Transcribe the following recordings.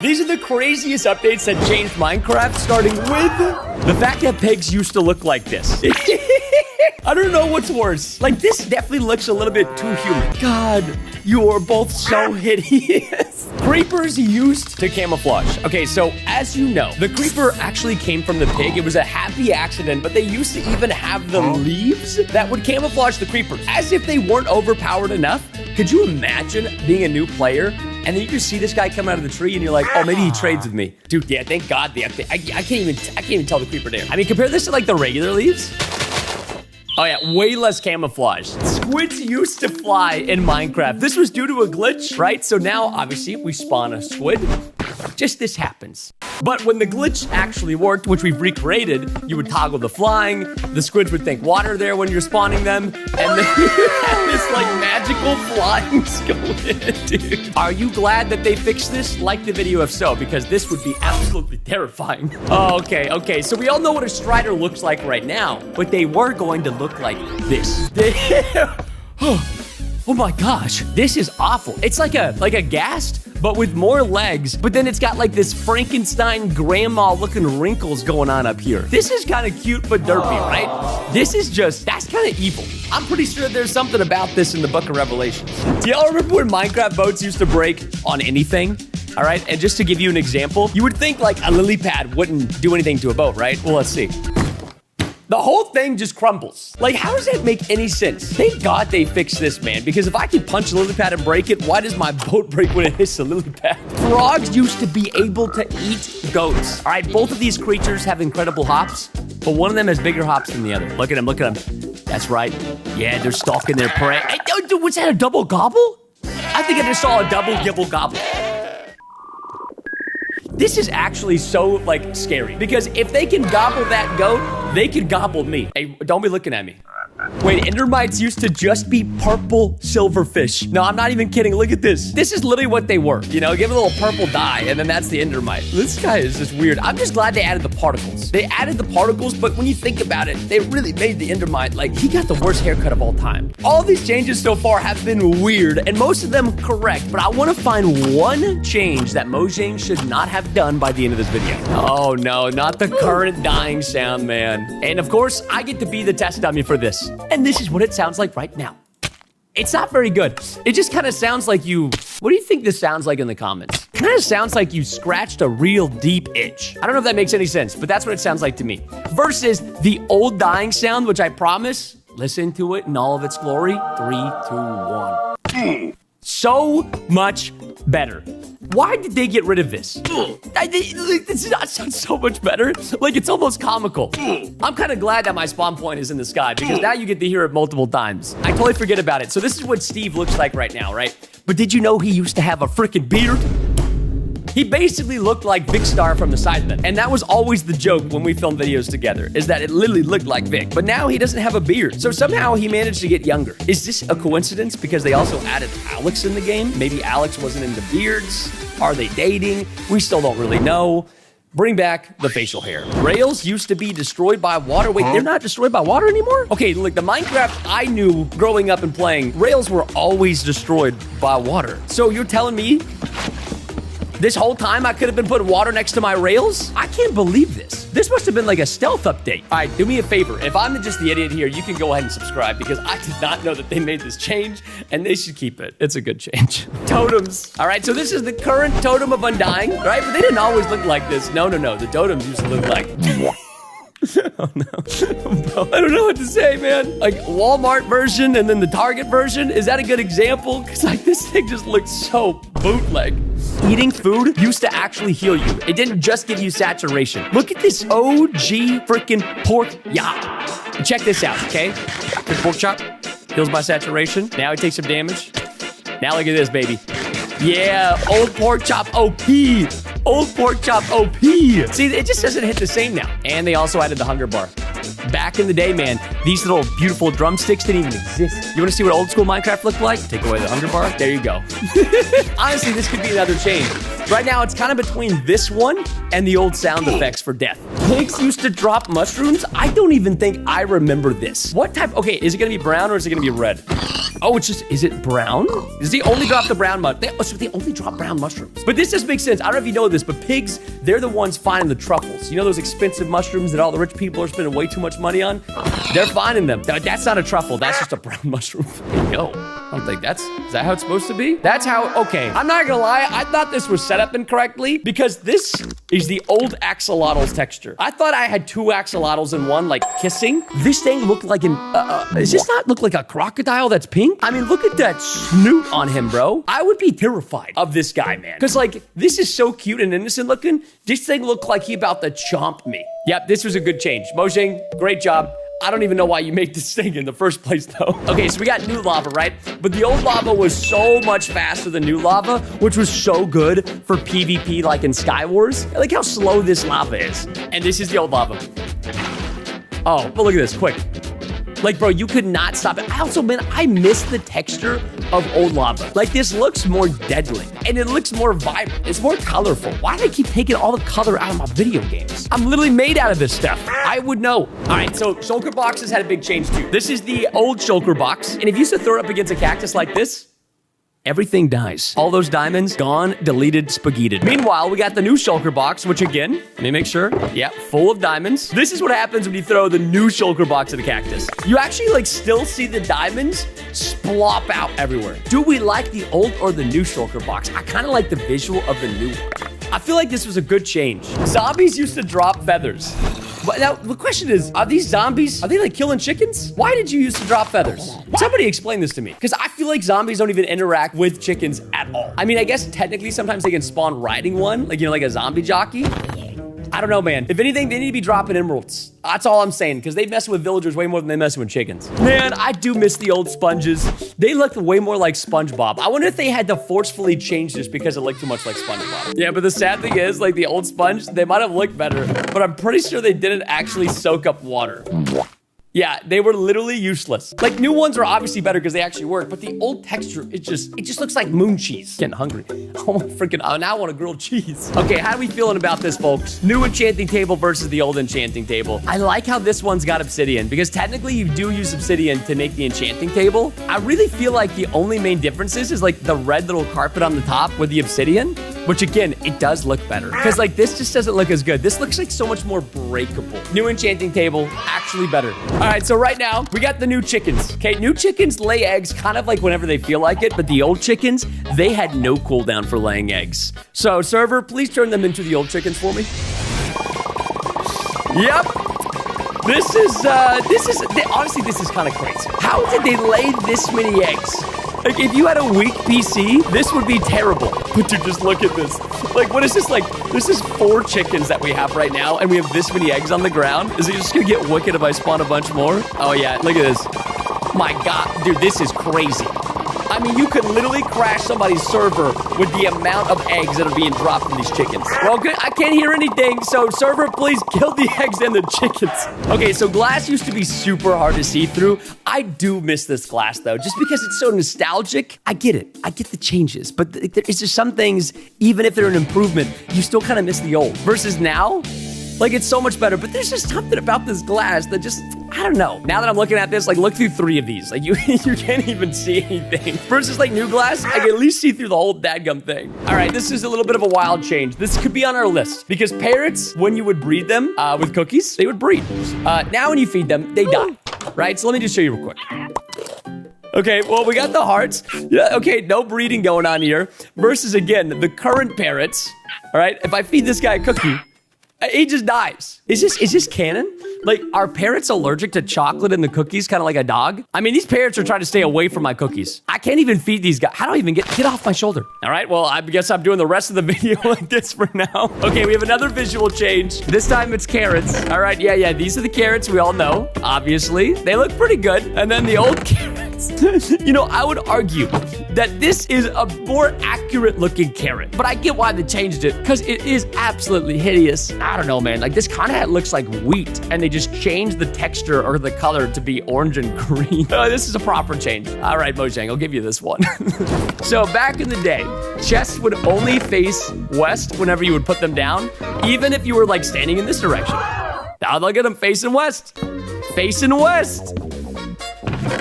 These are the craziest updates that changed Minecraft, starting with the fact that pigs used to look like this. I don't know what's worse. Like, this definitely looks a little bit too human. God, you are both so hideous. Creepers used to camouflage. Okay, so as you know, the creeper actually came from the pig. It was a happy accident, but they used to even have the leaves that would camouflage the creepers, as if they weren't overpowered enough. Could you imagine being a new player and then you just see this guy come out of the tree and you're like, oh, maybe he trades with me. Dude, yeah, thank God the update. I can't even tell the creeper there. I mean, compare this to like the regular leaves. Oh yeah, way less camouflage. Squids used to fly in Minecraft. This was due to a glitch, right? So now, obviously, we spawn a squid. Just this happens. But when the glitch actually worked, which we've recreated, you would toggle the flying, the squids would think water there when you're spawning them, and then you have this like magical flying squid, dude. Are you glad that they fixed this? Like the video if so, because this would be absolutely terrifying. Oh, okay, so we all know what a strider looks like right now, but they were going to look like this. Oh my gosh, this is awful. It's like a ghast, but with more legs, but then it's got like this Frankenstein grandma looking wrinkles going on up here. This is kind of cute but derpy, right? That's kind of evil. I'm pretty sure there's something about this in the Book of Revelations. Do y'all remember when Minecraft boats used to break on anything? All right, and just to give you an example, you would think like a lily pad wouldn't do anything to a boat, right? Well, let's see. The whole thing just crumbles. Like, how does that make any sense? Thank God they fixed this, man, because if I can punch a lily pad and break it, why does my boat break when it hits a lily pad? Frogs used to be able to eat goats. All right, both of these creatures have incredible hops, but one of them has bigger hops than the other. Look at him, look at him. That's right. Yeah, they're stalking their prey. Hey, dude, was that a double gobble? I think I just saw a double gibble gobble. This is actually so, like, scary. Because if they can gobble that goat, they can gobble me. Hey, don't be looking at me. Wait, endermites used to just be purple silverfish. No, I'm not even kidding. Look at this. This is literally what they were. You know, give it a little purple dye, and then that's the endermite. This guy is just weird. I'm just glad they added the particles. They added the particles, but when you think about it, they really made the endermite, like, he got the worst haircut of all time. All these changes so far have been weird, and most of them correct, but I want to find one change that Mojang should not have done by the end of this video. Oh, no, not the current dying sound, man. And, of course, I get to be the test dummy for this. And this is what it sounds like right now. It's not very good. It just kind of sounds like you... What do you think this sounds like in the comments? Kind of sounds like you scratched a real deep itch. I don't know if that makes any sense, but that's what it sounds like to me. Versus the old dying sound, which I promise, listen to it in all of its glory. 3, 2, 1. So much better. Why did they get rid of this? This does not sound so much better. Like, it's almost comical. I'm kind of glad that my spawn point is in the sky because now you get to hear it multiple times. I totally forget about it. So this is what Steve looks like right now, right? But did you know he used to have a freaking beard? He basically looked like Vic Star from the side of it. And that was always the joke when we filmed videos together, is that it literally looked like Vic. But now he doesn't have a beard. So somehow he managed to get younger. Is this a coincidence? Because they also added Alex in the game. Maybe Alex wasn't into beards. Are they dating? We still don't really know. Bring back the facial hair. Rails used to be destroyed by water. Wait, they're not destroyed by water anymore? Okay, look, the Minecraft I knew growing up and playing, rails were always destroyed by water. So you're telling me this whole time I could have been putting water next to my rails? I can't believe this. This must have been like a stealth update. All right, do me a favor. If I'm just the idiot here, you can go ahead and subscribe because I did not know that they made this change and they should keep it. It's a good change. Totems. All right, so this is the current totem of Undying, right? But they didn't always look like this. No. The totems used to look like... Oh no. I don't know what to say, man. Like Walmart version and then the Target version. Is that a good example? Because like this thing just looks so bootleg. Eating food used to actually heal you. It didn't just give you saturation. Look at this OG freaking pork chop. Check this out, okay? This pork chop heals my saturation. Now he takes some damage. Now look at this, baby. Yeah, old pork chop OP. Old pork chop OP. See, it just doesn't hit the same now. And they also added the hunger bar. Back in the day, man, these little beautiful drumsticks didn't even exist. You want to see what old school Minecraft looked like? Take away the hunger bar. There you go. Honestly, this could be another change. Right now, it's kind of between this one and the old sound effects for death. Pigs used to drop mushrooms. I don't even think I remember this. What type? Okay, is it going to be brown or is it going to be red? Oh, it's just, is it brown? Does he only drop the brown so they only drop brown mushrooms. But this does make sense. I don't know if you know this, but pigs, they're the ones finding the truffles. You know those expensive mushrooms that all the rich people are spending way too much money on? They're finding them. That's not a truffle. That's just a brown mushroom. There you go. I don't think is that how it's supposed to be? That's how, okay. I'm not gonna lie. I thought this was set up incorrectly because this is the old axolotl's texture. I thought I had two axolotls in one, like kissing. This thing looked like does this not look like a crocodile that's pink? I mean, look at that snoot on him, bro. I would be terrified of this guy, man. Cause like, this is so cute and innocent looking. This thing looked like he about to chomp me. Yep, this was a good change. Mojang, great job. I don't even know why you made this thing in the first place, though. Okay, so we got new lava, right? But the old lava was so much faster than new lava, which was so good for PvP, like in Sky Wars. I like how slow this lava is. And this is the old lava. Oh, but look at this, quick. Like, bro, you could not stop it. I also, man, I miss the texture of old lava. Like, this looks more deadly, and it looks more vibrant. It's more colorful. Why do they keep taking all the color out of my video games? I'm literally made out of this stuff. I would know. All right, so shulker boxes had a big change, too. This is the old shulker box, and if you used to throw it up against a cactus like this, everything dies. All those diamonds, gone, deleted, spaghetted. Meanwhile, we got the new shulker box, which again, let me make sure, yeah, full of diamonds. This is what happens when you throw the new shulker box at a cactus. You actually like still see the diamonds splop out everywhere. Do we like the old or the new shulker box? I kind of like the visual of the new one. I feel like this was a good change. Zombies used to drop feathers. But now, the question is, are these zombies, are they like killing chickens? Why did you used to drop feathers? Somebody explain this to me. Because I feel like zombies don't even interact with chickens at all. I mean, I guess technically sometimes they can spawn riding one, like, you know, like a zombie jockey. I don't know, man. If anything, they need to be dropping emeralds. That's all I'm saying, because they mess with villagers way more than they mess with chickens. Man, I do miss the old sponges. They looked way more like SpongeBob. I wonder if they had to forcefully change this because it looked too much like SpongeBob. Yeah, but the sad thing is, like the old sponge, they might have looked better, but I'm pretty sure they didn't actually soak up water. Yeah, they were literally useless. Like, new ones are obviously better because they actually work, but the old texture, it just looks like moon cheese. Getting hungry. Oh, freaking, now I want a grilled cheese. Okay, how are we feeling about this, folks? New enchanting table versus the old enchanting table. I like how this one's got obsidian because technically you do use obsidian to make the enchanting table. I really feel like the only main difference is like the red little carpet on the top with the obsidian, which again, it does look better. Because like this just doesn't look as good. This looks like so much more breakable. New enchanting table, actually better. All right, so right now, we got the new chickens. Okay, new chickens lay eggs kind of like whenever they feel like it, but the old chickens, they had no cooldown for laying eggs. So server, please turn them into the old chickens for me. Yep. Honestly, this is kind of crazy. How did they lay this many eggs? Like, if you had a weak PC, this would be terrible. But dude, just look at this. Like, what is this like? This is 4 chickens that we have right now, and we have this many eggs on the ground. Is it just gonna get wicked if I spawn a bunch more? Oh yeah, look at this. My God, dude, this is crazy. I mean, you could literally crash somebody's server with the amount of eggs that are being dropped from these chickens. Well, I can't hear anything, so server, please kill the eggs and the chickens. Okay, so glass used to be super hard to see through. I do miss this glass, though, just because it's so nostalgic. I get it. I get the changes, but it's just some things, even if they're an improvement, you still kind of miss the old. Versus now, like, it's so much better, but there's just something about this glass that just, I don't know. Now that I'm looking at this, like, look through 3 of these. Like, you can't even see anything. Versus, like, new glass, I can at least see through the whole dadgum thing. All right, this is a little bit of a wild change. This could be on our list. Because parrots, when you would breed them with cookies, they would breed. Now when you feed them, they die. Right? So let me just show you real quick. Okay, well, we got the hearts. Yeah, okay, no breeding going on here. Versus, again, the current parrots. All right, if I feed this guy a cookie, he just dies. Is this canon? Like, are parrots allergic to chocolate in the cookies, kind of like a dog? I mean, these parrots are trying to stay away from my cookies. I can't even feed these guys. How do I even get off my shoulder? All right, well, I guess I'm doing the rest of the video like this for now. Okay, we have another visual change. This time it's carrots. All right, yeah, these are the carrots we all know, obviously. They look pretty good. And then the old carrots. You know, I would argue that this is a more accurate looking carrot, but I get why they changed it, because it is absolutely hideous. I don't know, man. Like, this kind of looks like wheat, and they just changed the texture or the color to be orange and green. Oh, this is a proper change. All right, Mojang, I'll give you this one. So back in the day, chests would only face west whenever you would put them down, even if you were like standing in this direction. Now look at them facing west. Facing west.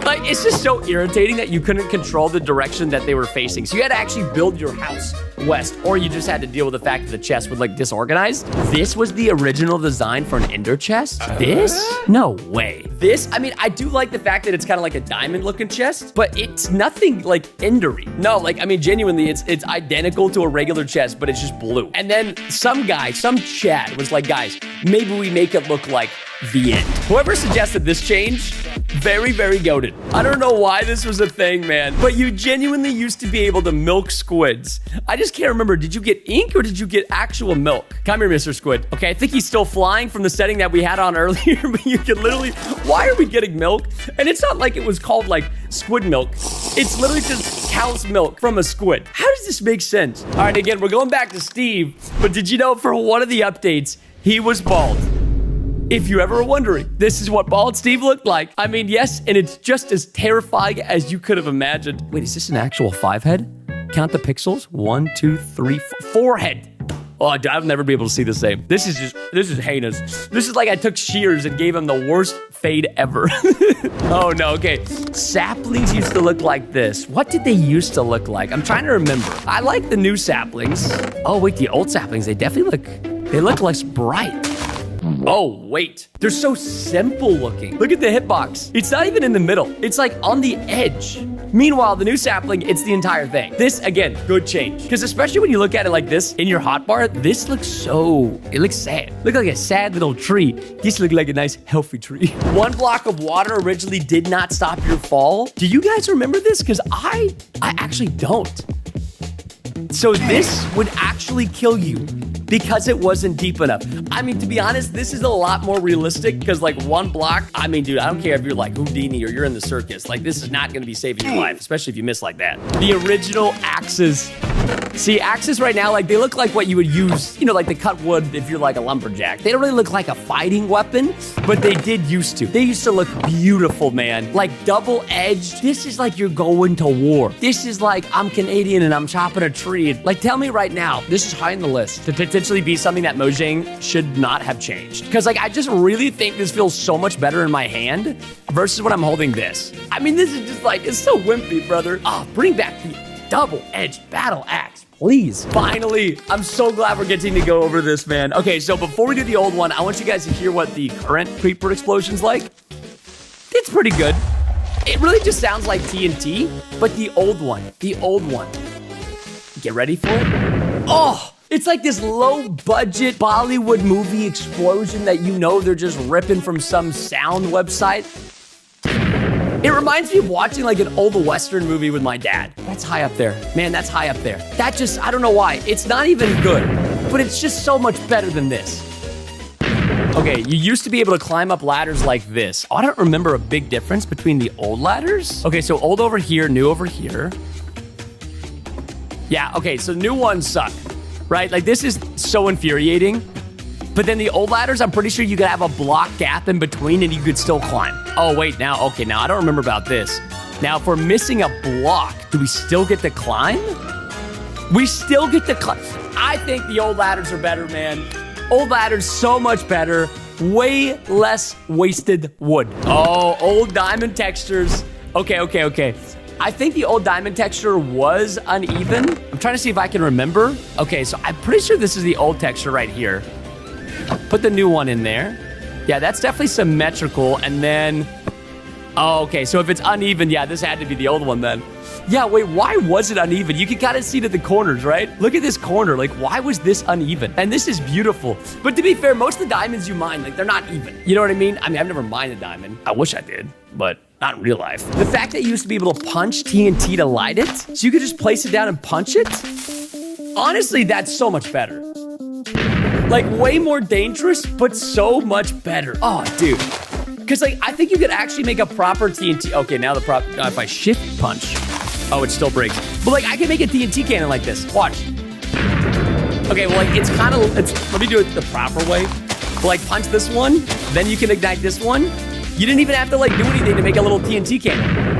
Like, it's just so irritating that you couldn't control the direction that they were facing. So you had to actually build your house west, or you just had to deal with the fact that the chest would like disorganized. This was the original design for an ender chest? This? No way. This, I mean, I do like the fact that it's kind of like a diamond looking chest, but it's nothing like endery. No, like, I mean, genuinely, it's identical to a regular chest, but it's just blue. And then some guy, some Chad was like, guys, maybe we make it look like the end. Whoever suggested this change, very, very goated. I don't know why this was a thing, man, but you genuinely used to be able to milk squids. I just can't remember. Did you get ink or did you get actual milk? Come here, Mr. Squid. Okay, I think he's still flying from the setting that we had on earlier, but you can literally, why are we getting milk? And it's not like it was called like squid milk. It's literally just cow's milk from a squid. How does this make sense? All right, again, we're going back to Steve, but did you know for one of the updates, he was bald? If you ever were wondering, this is what bald Steve looked like. I mean, yes, and it's just as terrifying as you could have imagined. Wait, is this an actual 5-head? Count the pixels. 1, 2, 3, 4 head. Oh, I'll never be able to see the same. This is heinous. This is like I took shears and gave him the worst fade ever. Oh no, okay. Saplings used to look like this. What did they used to look like? I'm trying to remember. I like the new saplings. Oh wait, the old saplings, they definitely look less bright. Oh, wait. They're so simple looking. Look at the hitbox. It's not even in the middle. It's like on the edge. Meanwhile, the new sapling, it's the entire thing. This, again, good change. Because especially when you look at it like this in your hotbar, this looks it looks sad. Look like a sad little tree. This looks like a nice, healthy tree. 1 block of water originally did not stop your fall. Do you guys remember this? Because I actually don't. So this would actually kill you because it wasn't deep enough. I mean, to be honest, this is a lot more realistic because like 1 block, I mean, dude, I don't care if you're like Houdini or you're in the circus. Like this is not going to be saving your life, especially if you miss like that. The original axes. See, axes right now, like they look like what you would use, you know, like to cut wood if you're like a lumberjack. They don't really look like a fighting weapon, but they did used to. They used to look beautiful, man. Like double-edged. This is like you're going to war. This is like I'm Canadian and I'm chopping a tree. Like tell me right now, this is high on the list to potentially be something that Mojang should not have changed. Because like I just really think this feels so much better in my hand versus when I'm holding this. I mean, this is just like, it's so wimpy, brother. Oh, bring back the double-edged battle axe, please. Finally, I'm so glad we're getting to go over this, man. Okay, so before we do the old one, I want you guys to hear what the current creeper explosion's like. It's pretty good. It really just sounds like TNT, but the old one. Get ready for it. Oh, it's like this low-budget Bollywood movie explosion that you know they're just ripping from some sound website. It reminds me of watching like an old Western movie with my dad. That's high up there. Man, that's high up there. That just, I don't know why. It's not even good, but it's just so much better than this. Okay, you used to be able to climb up ladders like this. Oh, I don't remember a big difference between the old ladders. Okay, so old over here, new over here. Yeah, okay, so new ones suck, right? Like this is so infuriating. But then the old ladders, I'm pretty sure you could have a block gap in between and you could still climb. Oh, wait, now I don't remember about this. Now, if we're missing a block, do we still get to climb? We still get to climb. I think the old ladders are better, man. Old ladders, so much better. Way less wasted wood. Oh, old diamond textures. Okay. I think the old diamond texture was uneven. I'm trying to see if I can remember. Okay, so I'm pretty sure this is the old texture right here. Put the new one in there. Yeah, that's definitely symmetrical. And then, oh, okay, so if it's uneven, yeah, this had to be the old one then. Yeah, wait, why was it uneven? You can kind of see it at the corners, right? Look at this corner. Like, why was this uneven? And this is beautiful. But to be fair, most of the diamonds you mine, like, they're not even. You know what I mean? I mean, I've never mined a diamond. I wish I did, but not in real life. The fact that you used to be able to punch TNT to light it, so you could just place it down and punch it, honestly, that's so much better. Like, way more dangerous, but so much better. Oh, dude. Because, like, I think you could actually make a proper TNT. Okay, now if I shift punch. Oh, it still breaks. But, like, I can make a TNT cannon like this. Watch. Okay, well, like, it's kind of, let me do it the proper way. Like, punch this one, then you can ignite this one. You didn't even have to, like, do anything to make a little TNT cannon.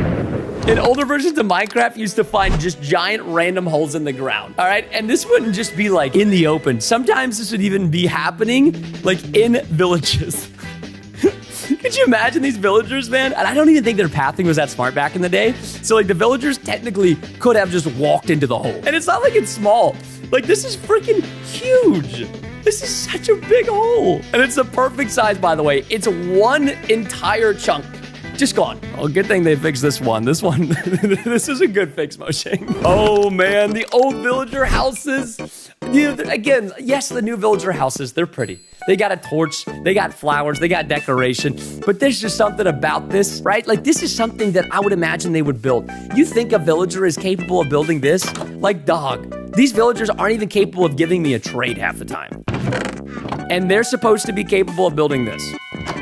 In older versions of Minecraft, you used to find just giant random holes in the ground, all right? And this wouldn't just be, like, in the open. Sometimes this would even be happening, like, in villages. Could you imagine these villagers, man? And I don't even think their pathing was that smart back in the day. So like the villagers technically could have just walked into the hole. And it's not like it's small. Like this is freaking huge. This is such a big hole. And it's the perfect size, by the way. It's one entire chunk. Just gone. Oh, good thing they fixed this one. This is a good fix, Moshe. Oh man, the old villager houses. You know, again, yes, the new villager houses, they're pretty. They got a torch, they got flowers, they got decoration, but there's just something about this, right? Like this is something that I would imagine they would build. You think a villager is capable of building this? Like dog, these villagers aren't even capable of giving me a trade half the time. And they're supposed to be capable of building this.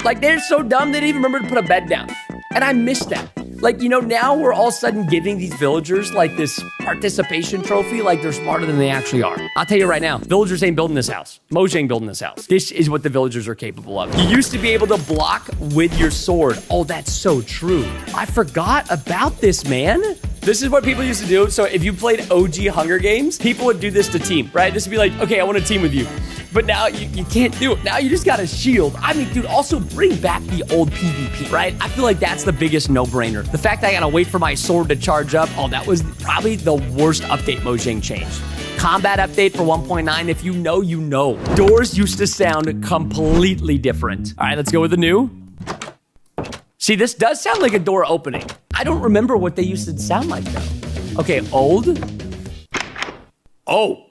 Like they're so dumb they didn't even remember to put a bed down. And I missed that. Like, you know, now we're all of a sudden giving these villagers like this participation trophy like they're smarter than they actually are. I'll tell you right now, villagers ain't building this house. Moshe ain't building this house. This is what the villagers are capable of. You used to be able to block with your sword. Oh, that's so true. I forgot about this, man. This is what people used to do. So if you played OG Hunger Games, people would do this to team, right? This would be like, okay, I want to team with you. But now you can't do it. Now you just got a shield. I mean, dude, also bring back the old PvP, right? I feel like that's the biggest no-brainer. The fact that I gotta wait for my sword to charge up, oh, that was probably the worst update Mojang changed. Combat update for 1.9, if you know, you know. Doors used to sound completely different. All right, let's go with the new. See, this does sound like a door opening. I don't remember what they used to sound like, though. Okay, old. Oh.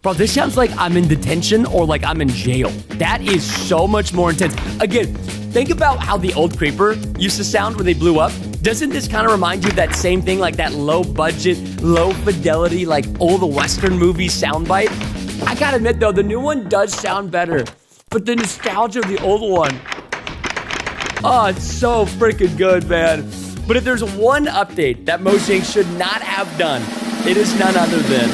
Bro, this sounds like I'm in detention or like I'm in jail. That is so much more intense. Again, think about how the old creeper used to sound when they blew up. Doesn't this kind of remind you of that same thing, like that low budget, low fidelity, like old Western movie soundbite? I gotta admit though, the new one does sound better, but the nostalgia of the old one, oh, it's so freaking good, man. But if there's one update that Mojang should not have done, it is none other than,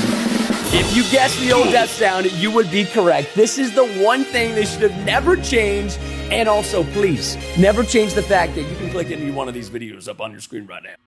if you guessed the old death sound, you would be correct. This is the one thing they should have never changed. And also, please, never change the fact that you can click any one of these videos up on your screen right now.